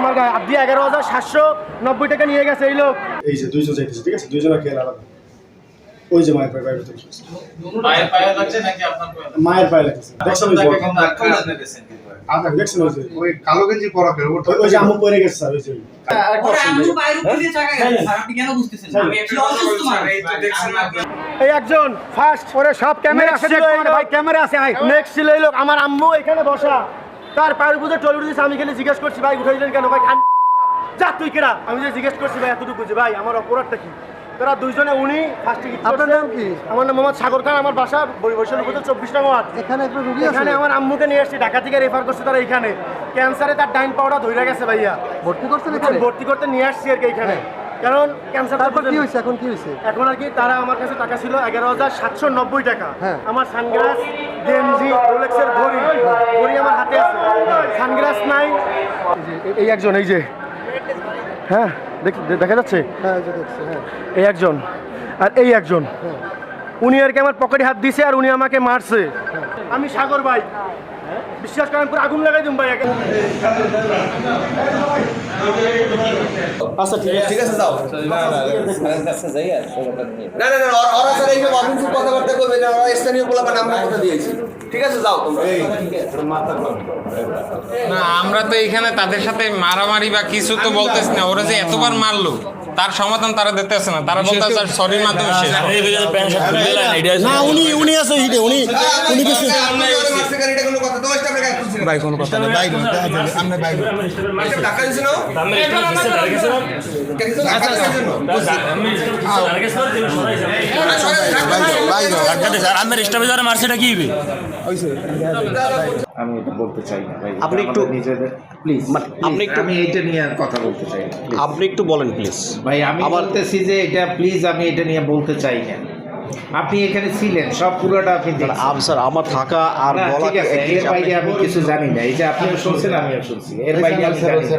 আমার গায়ে আপনি 11,790 টাকা নিয়ে গেছে এই লোক। এই যে দুইজন যাইতেছে, ঠিক আছে, দুইজনের খেয়াল আলাদা। ওই যে মায়ের পায়ে ভিতরে মায়ের পায়ে লাগছে নাকি আপনার পায়ে? মায়ের পায়ে লাগছে। দেখছেন ওই তাকে কোন ডাক্তার আপনি গেছেন কি করে? আচ্ছা দেখছেন ওই যে ওই কালো গেঞ্জি পরা কেউ ওই যে আম্মু পড়ে গেছে স্যার, ওই যে এই একজন ফার্স্ট ওরে সব ক্যামেরা আছে, ভাই ক্যামেরা আছে। নেক্সট ছিল এই লোক আমার আম্মু এখানে বসা, তার পায়ের উপরে টলি উঠেছে। আমি খালি জিজ্ঞেস করছি ভাই উঠাইলেন কেন? ভাই খান যা তুই কেডা? আমি যে জিজ্ঞেস করছি ভাই এতটুকু যে ভাই আমার অপরাধটা কি? তারা দুইজনে উনি ফার্স্টে কি। আপনার নাম কি? আমার নাম মোহাম্মদ সাগর খান, আমার বাসা বরিশাল উপজেলা 24 নং ওয়ার্ড। এখানে একটা রুগী আছে, এখানে আমার আম্মুকে নিয়ে এসেছি, ঢাকা থেকে রেফার করছে তারা। এখানে ক্যান্সারে তার ডাইন পাওয়াটা ধরে গেছে ভাইয়া, ভর্তি করছেন এখানে? ভর্তি করতে নিয়ে আসছি আর কি এখানে, কারণ ক্যান্সার। তারপর কি হয়েছে? এখন কি হয়েছে? এখন আর কি তারা আমার কাছে টাকা ছিল 11,790 টাকা। হ্যাঁ। আমার সানগ্লাস, গেঞ্জি, রোলেক্সের ঘড়ি আমার হাতে আছে, সানগ্লাস নাই। এই একজন, এই যে হ্যাঁ দেখা যাচ্ছে, হ্যাঁ যে দেখছি, হ্যাঁ এই একজন আর এই একজন, হ্যাঁ উনি আর কি আমার পকেটে হাত দিছে আর উনি আমাকে মারছে। আমি সাগর ভাই, বিশ্বাস করেন পুরো আগুন লাগাই দিম ভাই। আচ্ছা ঠিক আছে যাও। না ওরা স্যার এই যে অফিসে কথাবার্তা করবে না, ওরা স্থানীয় পোলাপান আমরা কথা দিয়েছি। ঠিক আছে যাও তোমরা। না আমরা তো এখানে তাদের সাথে মারামারি বা কিছু তো বলতেছি না। ওরা যে এতবার মারলো তার সমাধান তারা দিতেছে না। তারা বলতে স্যার সরির মাধ্যমে শেষ। না উনি আছে উনি কিছু এটা কোনো কথা তোমার সাথে কাজ করছি ভাই কোনো কথা না, ভাই আমরা ভাই আচ্ছা টাকা দিছ না? আমি এটা বলতে চাই না ভাই। আপনি একটু নিজেদের প্লিজ, আপনি একটু আমি এটা নিয়ে আর কথা বলতে চাই না please। আপনি একটু বলেন প্লিজ। ভাই আমি বলতেছি যে এটা প্লিজ আমি এটা নিয়ে বলতে চাই না। আপনি এখানে ছিলেন, সব পুরোটা আপনি দেখছেন। স্যার আমার থাকা আর না, বলা ঠিক আছে, এর বাইরে আমি কিছু জানি না। এই যে আপনিও শুনছেন আমিও শুনছি, এর বাইরে আমি জানি না।